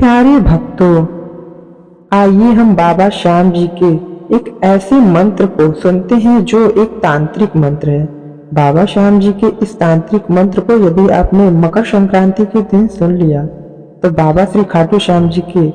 प्यारे भक्तों, आइए हम बाबा श्याम जी के एक ऐसे मंत्र को सुनते हैं जो एक तांत्रिक मंत्र है। बाबा श्याम जी के इस तांत्रिक मंत्र को यदि आपने मकर संक्रांति के दिन सुन लिया तो बाबा श्री खाटू श्याम जी के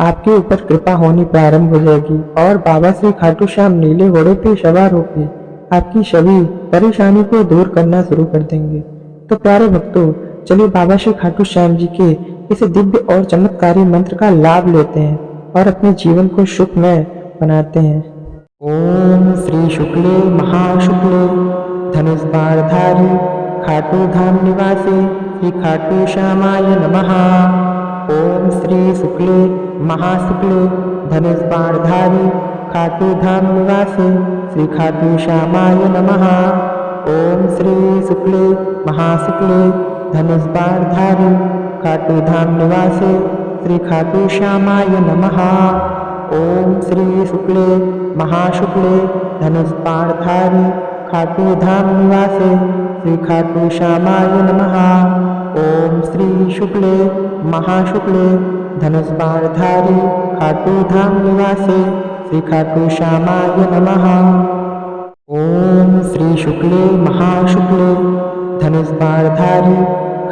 आपके ऊपर कृपा होनी प्रारंभ हो जाएगी और बाबा श्री खाटू श्याम नीले घोड़े पे सवार होकर आपकी सभी परेशानी को दूर करना शुरू कर देंगे। तो प्यारे भक्तों, चलिए बाबा श्री खाटू श्याम जी के इस दिव्य और चमत्कारी मंत्र का लाभ लेते हैं और अपने जीवन को सुखमय बनाते हैं। ओम श्री शुक्ले महाशुक्ले धनुष बाणधारी खाटू धाम निवासी श्री खाटू श्यामाय नमः। ओम श्री शुक्ले महाशुक्ले धनुष बाणधारी खाटू धाम निवासी श्री खाटू श्यामाय नमः। ओम श्री शुक्ले महाशुक्ले धनुष बाणधारी खाटू धाम निवासी श्री खाटू श्यामाय नमः। ओम श्री शुक्ले महाशुक्ले धनुष बाणधारी खाटू धाम निवासी श्री खाटू श्यामाय नमः। ओम श्री शुक्ले महाशुक्ले धनुष बाणधारी खाटू धाम निवासी श्री खाटू श्यामाय नमः। ओम श्री शुक्ले महाशुक्ले धनुष बाणधारी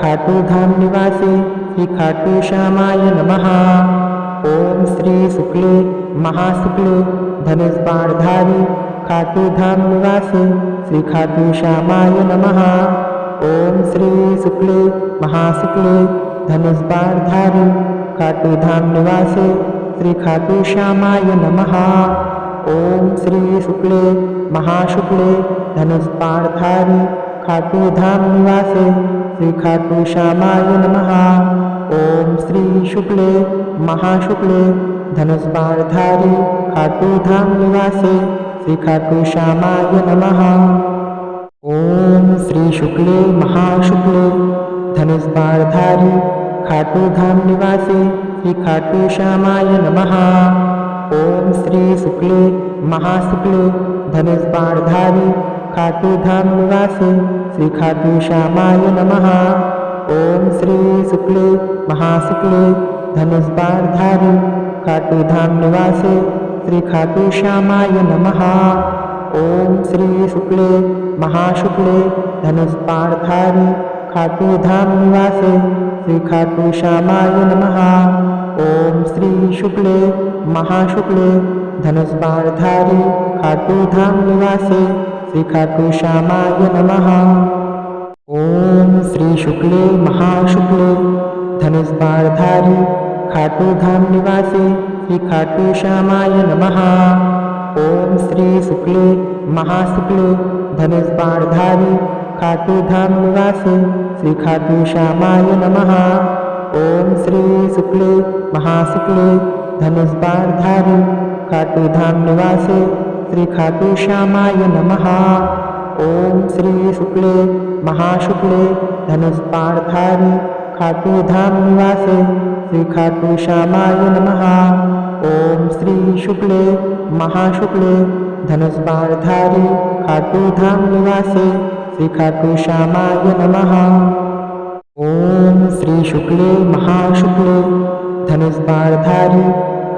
खाटू धाम निवासी श्री खाटू श्यामाय नमः। ओम श्री शुक्ले महाशुक्ले धनुष बाणधारी खाटू धाम निवासी श्री खाटू श्यामाय नमः। ओम श्री शुक्ले महाशुक्ले धनुष बाणधारी खाटू धाम निवासी श्री खाटू श्यामाय नमः। ओम श्री शुक्ले महाशुक्ले धनुष बाणधारी खाटू धाम निवासी श्री खाटू श्यामाय नमः। ओम श्री शुक्ले महाशुक्ले धनुष बाणधारी खाटू धाम निवासी श्री खाटू श्यामाय नमः। ओम श्री शुक्ले महाशुक्ले धनुष बाणधारी खाटू धाम निवासी श्री खाटू श्यामाय नमः। ओम श्री शुक्ले महाशुक्ले धनुष बाणधारी खाटू धाम निवासी श्री खाटू श्यामाय नमः। ओम श्री शुक्ले महाशुक्ले धनुष बाणधारी खाटू धाम निवासी श्री खाटू श्यामाय नमः। ओम श्री शुक्ले महाशुक्ले धनुष बाणधारी खाटू धाम निवासी श्री खाटू श्यामाय नमः। ओम श्री शुक्ले महाशुक्ले धनुष बाणधारी खाटू धाम निवासी श्री खाटू श्यामाय नमः। ओम श्री शुक्ले महाशुक्ले धनुष बाणधारी खाटू धाम निवासी श्री खाटू श्यामाय नमः। ओम श्री शुक्ले महाशुक्ले धनुष बाणधारी खाटू धाम निवासी श्री खाटू श्यामाय नमः। ओम श्री शुक्ले महाशुक्ले धनुष बाणधारी खाटू धाम निवासी श्री खाटू श्यामाय नमः। ओम श्री शुक्ले महाशुक्ले धनुष बाणधारी खाटू धाम निवासी श्री खाटू श्यामाय नमः। ओम श्री शुक्ले महाशुक्ले धनुष बाणधारी खाटू धाम निवासी श्री खाटू श्यामाय नमः। ओम श्री शुक्ले महाशुक्ले धनुष बाणधारी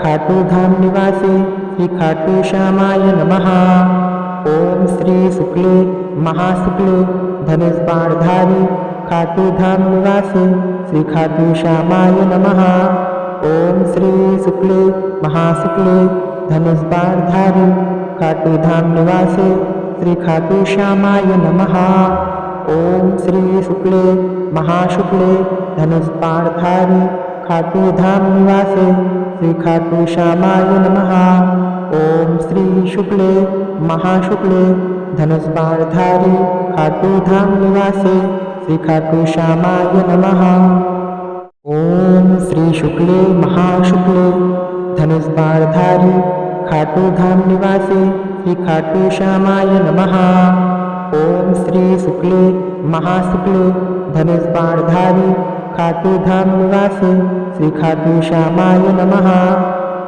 खाटू धाम निवासी श्री खाटू श्यामाय नमः। ओम श्री शुक्ले महाशुक्ले धनुष बाणधारी खाटू धाम निवासी श्री खाटू श्यामाय नमः। ओम श्री शुक्ले महाशुक्ले धनुष बाणधारी खाटू धाम निवासी श्री खाटू श्यामाय नमः। ओम श्री शुक्ले महाशुक्ले धनुष बाणधारी खाटू धाम निवासी श्री खाटू श्यामाय नमः। ओम श्री शुक्ले महाशुक्ले धनुष बाणधारी खाटू धाम निवासी श्री खाटू श्यामाय नमः। ओम श्री शुक्ले महाशुक्ले धनुष बाणधारी खाटू धाम निवासी श्री खाटू श्यामाय नमः। ओम श्री शुक्ले महाशुक्ले धनुष बाणधारी खाटू धाम निवासी श्री खाटू श्यामाय नमः।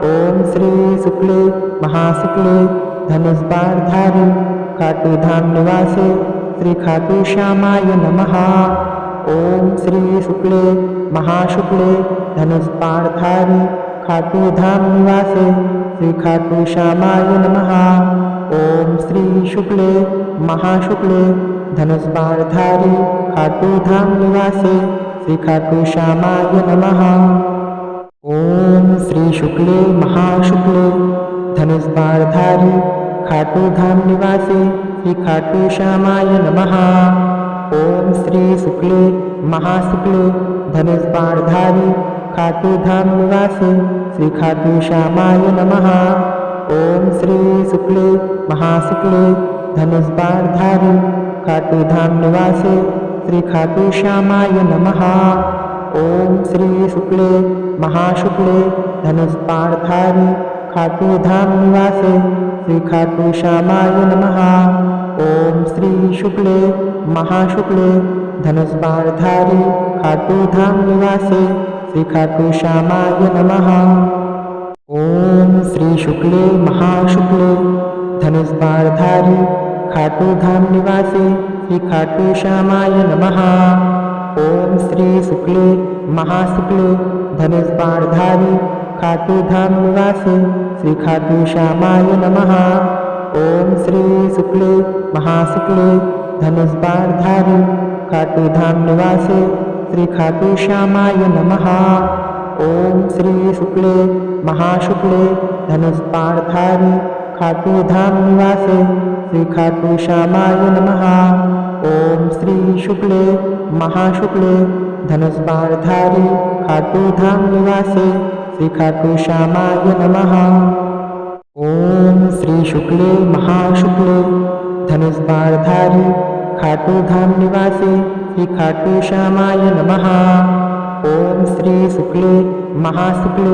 ओम श्री शुक्ले महाशुक्ले धनुष बाणधारी खाटू धाम निवासी श्री खाटू श्यामाय नमः। ओम श्री शुक्ले महाशुक्ले धनुष्पाणधारी खाटू धाम निवासे श्री खाटू श्यामाय नमः। ओम श्री शुक्ले महाशुक्ले धनुष्पाणधारी खाटू धाम निवासे श्री खाटू श्यामाय नमः। ओम श्री शुक्ले महाशुक्ले धनुष्पाणधारी खाटू धाम निवासे श्री खाटू श्यामाय नमः। ओम श्री शुक्ले महाशुक्ले धनुष्पाणधारी खाटू धाम निवासे श्री खाटू श्यामाय नमः। ओम श्री शुक्ले महाशुक्ले धनुष्पाणधारी खाटू धाम निवासे श्री खाटू श्यामाय नमः। ओम श्री शुक्ले महाशुक्ले धनुष्पाणधारी खाटू धाम निवासे श्री खाटू श्यामाय नमः। ओम श्री शुक्ले महाशुक्ले धनुष्पाणधारी खाटू धाम निवासे श्री खाटू श्यामाय नमः। ओम श्री शुक्ले महाशुक्ले धनुष्पाणधारी खाटू धाम निवासे श्री खाटू श्यामाय नमः। ओम श्री शुक्ले महाशुक्ले धनुष्पाणधारी खाटू धाम निवासे श्री खाटू श्यामाय नमः। ओम श्री शुक्ले महाशुक्ले धनुष्पाणधारी खाटू धाम निवासे श्री खाटू श्यामाय नमः। ओम श्री शुक्ले महाशुक्ले धनुष्पाणधारी खाटू धाम निवासे श्री खाटू श्यामाय नमः। ओम श्री शुक्ले महाशुक्ले धनुष्पाणधारी खाटू धाम निवासे श्री खाटू श्यामाय नमः। ओम श्री शुक्ले महाशुक्ले धनुष्पाणधारी खाटू धाम निवासे श्री खाटू श्यामाय नमः। ओम श्री शुक्ले महाशुक्ले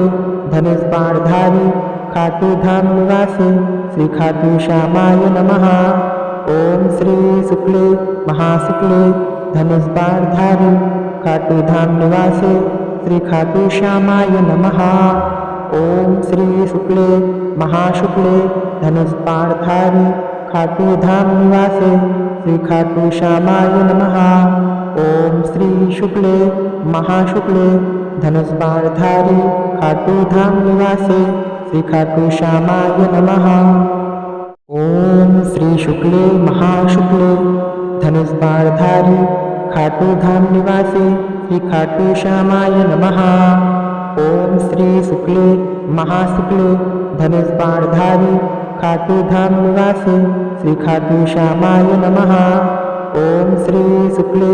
धनुष्पाणधारी खाटू धाम निवासे श्री खाटू श्यामाय नमः। ओम श्री शुक्ले महाशुक्ले धनुष्पाणधारी खाटू धाम निवासे श्री खाटू श्यामाय नमः। ओम श्री शुक्ले महाशुक्ले धनुष्पाणधारी खाटू धाम निवासे श्री खाटू श्यामाय नमः। ओम श्री शुक्ले महाशुक्ले धनुष्पाणधारी खाटू धाम निवासे श्री खाटू श्यामाय नमः। ओम श्री शुक्ले महाशुक्ले धनुष्पाणधारी खाटू धाम निवासे श्री खाटू श्यामाय नमः। ओम श्री शुक्ले महाशुक्ले धनुष्पाणधारी खाटू धाम निवासे श्री खाटू श्यामाय नमः। ओम श्री शुक्ले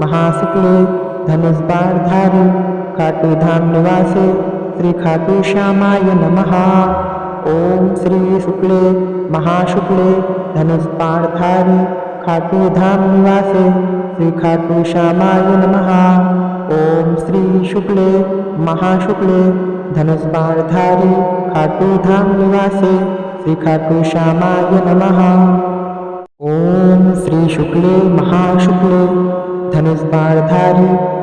महाशुक्ले धनुष्पाणधारी खाटू धाम निवासे श्री खाटू श्यामाय नमः। ओम श्री शुक्ले महाशुक्ले धनुष्पाणधारी खाटू धाम निवासे श्री खाटू श्यामाय नमः। ओम श्री शुक्ले महाशुक्ले धनुष्पाणधारी खाटू धाम निवासे श्री खाटू श्यामाय नमः। ओम श्री शुक्ले महाशुक्ले धनुष्पाणधारी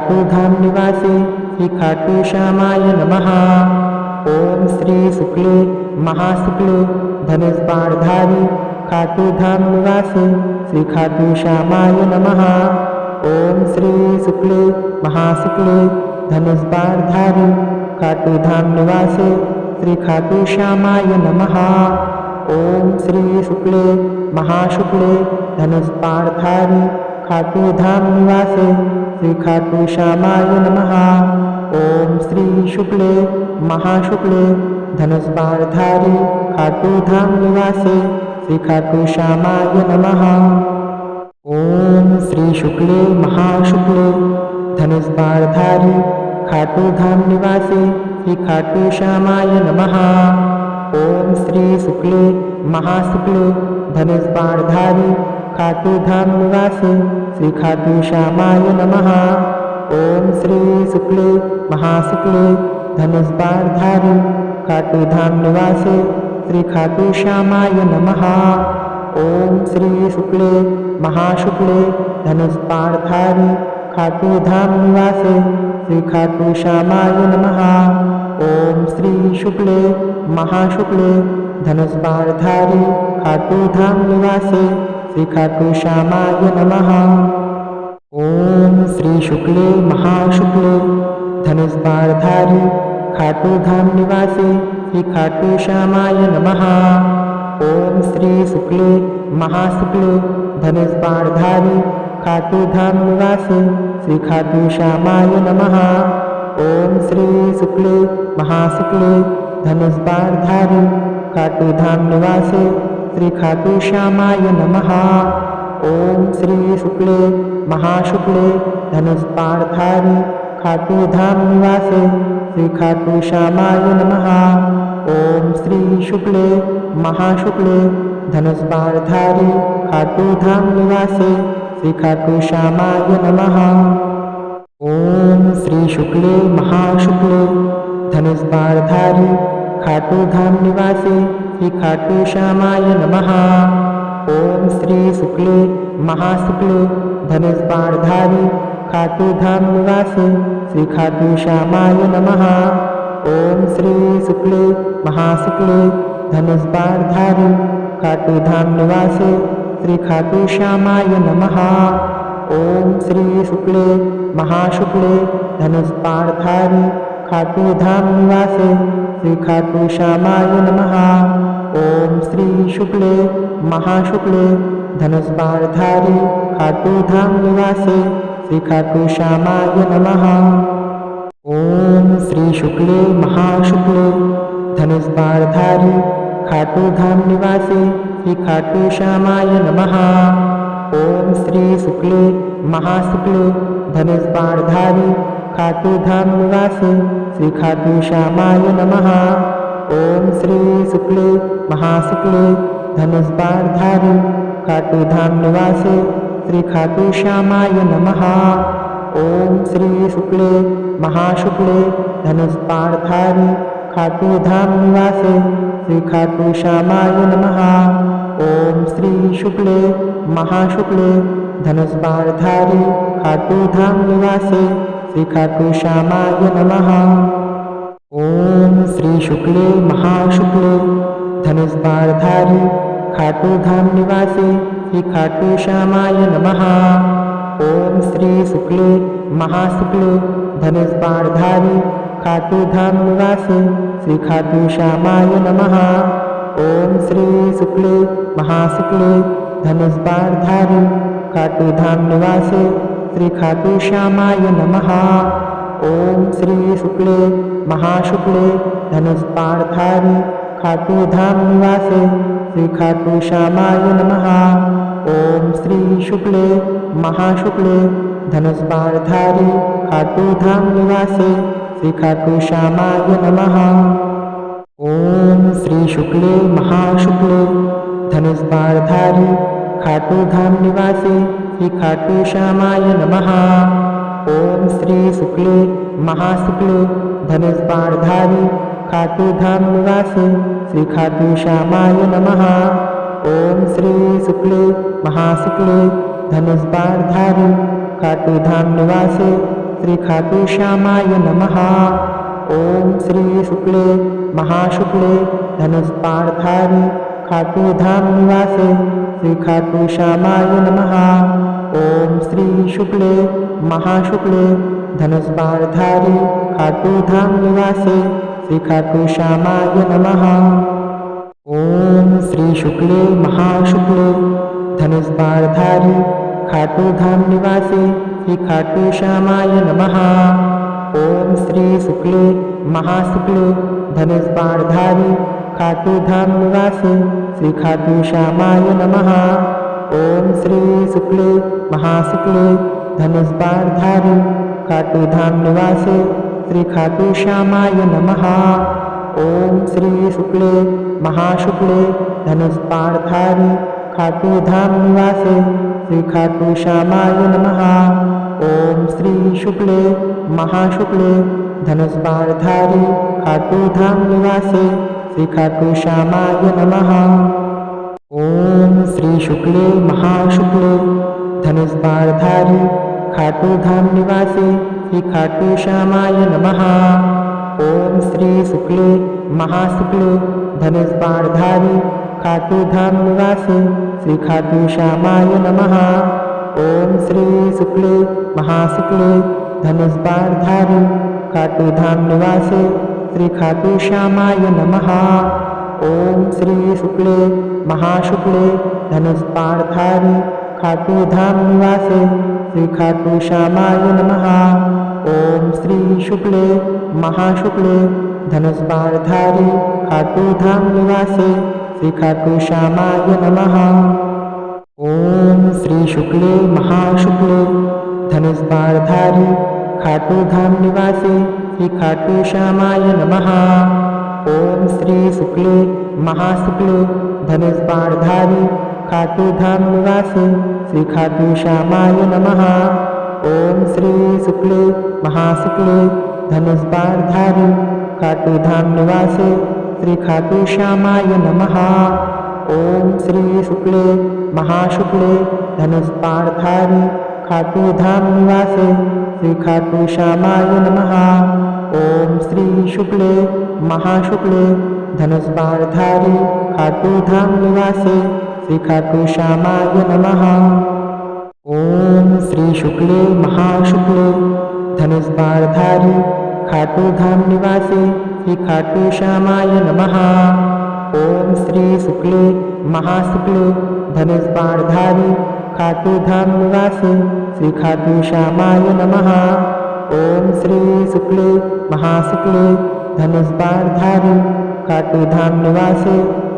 खाटू धाम निवासे श्री खाटू श्यामाय नमः। ओम श्री शुक्ले महाशुक्ले धनुष्पाणधारी खाटू धाम निवासे श्री खाटू श्यामाय नमः। ओम श्री शुक्ले महाशुक्ले धनुष्पाणधारी खाटू धाम निवासे श्री खाटू श्यामाय नमः। ओम श्री शुक्ले महाशुक्ले धनुष्पाणधारी खाटू धाम निवासे श्री खाटू श्यामाय नमः। ओम श्री शुक्ले महाशुक्ले धनुष्पाणधारी खाटू धाम निवासे श्री खाटू श्यामाय नमः। ओम श्री शुक्ले महाशुक्ले धनुष्पाणधारी खाटू धाम निवासे श्री खाटू श्यामाय नमः। ओम श्री शुक्ले महाशुक्ले धनुष्पाणधारी खाटू धाम निवासे श्री खाटू श्यामाय नमः। ओम श्री शुक्ले महाशुक्ले धनुष्पाणधारी खाटू धाम निवासे श्री खाटू श्यामाय नमः। ओम श्री शुक्ले महाशुक्ले धनुष्पाणधारी खाटू धाम निवासे श्री खाटू श्यामाय नमः। ओम श्री शुक्ले महाशुक्ले धनुष्पाणधारी खाटू धाम निवासे श्री खाटू श्यामाय नमः। ओम श्री शुक्ले महाशुक्ले धनुष बाणधारी खाटू धाम निवासी श्री खाटू श्यामाय नमः। ओम श्री शुक्ले महाशुक्ले धनुष बाणधारी खाटू धाम निवासी श्री खाटू श्यामाय नमः। ओम श्री शुक्ले महाशुक्ले धनुष बाणधारी खाटू धाम निवासी श्री खाटू श्यामाय नमः। ओम श्री शुक्ले महाशुक्ले धनुष बाणधारी खाटू धाम निवासे श्री खाटू श्यामाय नमः। ओम श्री शुक्ले महाशुक्ले धनुष बाणधारी खाटू धाम निवासे श्री खाटू श्यामाय नमः। ओम श्री शुक्ले महाशुक्ले धनुष बाणधारी खाटू धाम निवासे श्री खाटू श्यामाय नमः। ओम श्री शुक्ले महाशुक्ले धनुष बाणधारी खाटू धाम निवासे श्री खाटू श्यामाय नमः। ओम श्री शुक्ले महाशुक्ले धनुष बाणधारी खाटू धाम निवासे श्री खाटू श्यामाय नमः। ओम श्री शुक्ले महाशुक्ले धनुष बाणधारी खाटू धाम निवासे श्री खाटू श्यामाय नमः। ओम श्री शुक्ले महाशुक्ले धनुष बाणधारी खाटू धाम निवासे श्री खाटू श्यामाय नमः। ओम श्री शुक्ले महाशुक्ले धनुष बाणधारी खाटू धाम निवासे श्री खाटू श्यामाय नमः। ओम श्री शुक्ले महाशुक्ले धनुष बाणधारी खाटू धाम निवासे श्री खाटू श्यामाय नमः। ओम श्री शुक्ले महाशुक्ले धनुष बाणधारी खाटू धाम निवासे श्री खाटू श्यामाय नमः। ओम श्री शुक्ले महाशुक्ले धनुष बाणधारी खाटू धाम निवासे श्री खाटू श्यामाय नमः। ओम श्री शुक्ले महाशुक्ले धनुष बाणधारी खाटू धाम निवासे श्री खाटू श्यामाय नमः। ओम श्री शुक्ले महाशुक्ले धनुष बाणधारी खाटू धाम निवासे श्री खाटू श्यामाय नमः। ओम श्री शुक्ले महाशुक्ले धनुष बाणधारी खाटू धाम निवासे श्री खाटू श्यामाय नमः। ओम श्री शुक्ले महाशुक्ले धनुष बाणधारी खाटू धाम निवासे श्री खाटू श्यामाय नमः। ओम श्री शुक्ले महाशुक्ले धनुष बाणधारी खाटू धाम निवासे श्री खाटू श्यामाय नमः। ओम श्री शुक्ले महाशुक्ले धनुष बाणधारी खाटू धाम निवासे श्री खाटू श्यामाय नमः। ओम श्री शुक्ले महाशुक्ले धनुष बाणधारी खाटू धाम निवासे श्री खाटू श्यामाय नमः। ओम श्री शुक्ले महाशुक्ले धनुष बाणधारी खाटू धाम निवासे श्री खाटू श्यामाय नमः। ओम श्री शुक्ले महाशुक्ले धनुष बाणधारी खाटू धाम निवासे श्री खाटू श्यामाय नमः। ओम श्री शुक्ले महाशुक्ले धनुष बाणधारी खाटू धाम निवासे श्री खाटू श्यामाय नमः। ओम श्री शुक्ले महाशुक्ले धनुष बाणधारी खाटू धाम निवासे श्री खाटू श्यामाय नमः। ओम श्री शुक्ले महाशुक्ले धनुष बाणधारी खाटू धाम निवासे श्री खाटू श्यामाय नमः। ओम श्री शुक्ले महाशुक्ले धनुष बाणधारी खाटू धाम निवासे श्री खाटू श्यामाय नमः। ओम श्री शुक्ले महाशुक्ले धनुष बाणधारी खाटू धाम निवासे श्री खाटू श्यामाय नमः। ओम श्री शुक्ले महाशुक्ले धनुष बाणधारी खाटू धाम निवासे श्री खाटू श्यामाय नमः। ओम श्री शुक्ले महाशुक्ले धनुष बाणधारी खाटू धाम निवासे श्री खाटू श्यामाय नमः। ओम श्री शुक्ले महाशुक्ले धनुष बाणधारी खाटू धाम निवासे श्री खाटू श्यामाय नमः। ओम श्री शुक्ले महाशुक्ले धनुष बाणधारी खाटू धाम निवासे श्री खाटू श्यामाय नमः। ओम श्री शुक्ले महाशुक्ले धनुष बाणधारी खाटू धाम निवासे श्री खाटू श्यामाय नमः। ओम श्री शुक्ले महाशुक्ले धनुष बाणधारी खाटू धाम निवासे श्री खाटू श्यामाय नमः। ओम श्री शुक्ले महाशुक्ले धनुष बाणधारी खाटू धाम निवासे श्री खाटू श्यामाय नमः। ओम श्री शुक्ले महाशुक्ले धनुष बाणधारी खाटू धाम निवासे श्री खाटू श्यामाय नमः। ओम श्री शुक्ले महाशुक्ले धनुष बाणधारी खाटू धाम निवासे श्री खाटू श्यामाय नमः। ओम श्री शुक्ले महाशुक्ले धनुष बाणधारी खाटू धाम निवासे श्री खाटू श्यामाय नमः। ओम श्री शुक्ले महाशुक्ले धनुष बाणधारी खाटू धाम निवासे श्री खाटू श्यामाय नमः। ओम श्री शुक्ले महाशुक्ले धनुष बाणधारी खाटू धाम निवासे श्री खाटू श्यामाय नमः। ओम श्री शुक्ले महाशुक्ले धनुष बाणधारी खाटू धाम निवासे श्री खाटू श्यामाय नमः। ओम श्री शुक्ले महाशुक्ले धनुष बाणधारी खाटू धाम निवासे श्री खाटू श्यामाय नमः। ओम श्री शुक्ले महाशुक्ले धनुष बाणधारी खाटू धाम निवासे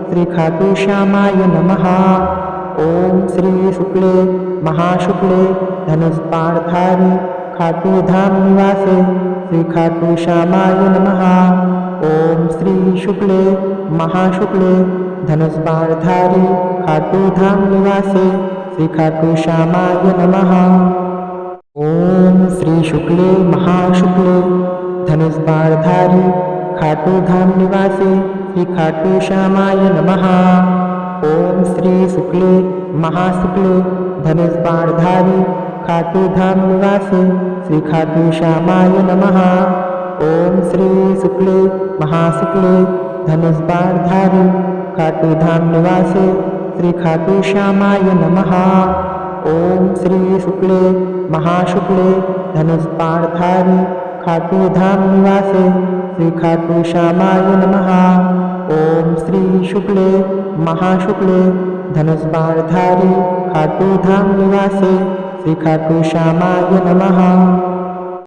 श्री खाटू श्यामाय नमः। ओम श्री शुक्ले महाशुक्ले धनुष बाणधारी खाटू धाम निवासे श्री खाटू श्यामाय नमः। ओम श्री शुक्ले महाशुक्ले धनुष बाणधारी खाटू धाम निवासे श्री खाटू श्यामाय नमः। ओम श्री शुक्ले महाशुक्ले धनुष बाणधारी खाटू धाम निवासे श्री खाटू श्यामाय नमः। ओम श्री शुक्ले महाशुक्ले धनुष बाणधारी खाटू धाम निवासे श्री खाटू श्यामाय नमः। ओम श्री शुक्ले महाशुक्ले धनुष बाणधारी खाटू धाम निवासे श्री खाटू श्यामाय नमः। ओम श्री शुक्ले महाशुक्ले धनुष बाणधारी खाटू धाम निवासे श्री खाटू श्यामाय नमः। ओम श्री शुक्ले महाशुक्ले धनुष बाणधारी खाटू धाम निवासे श्री खाटू श्यामाय नमः।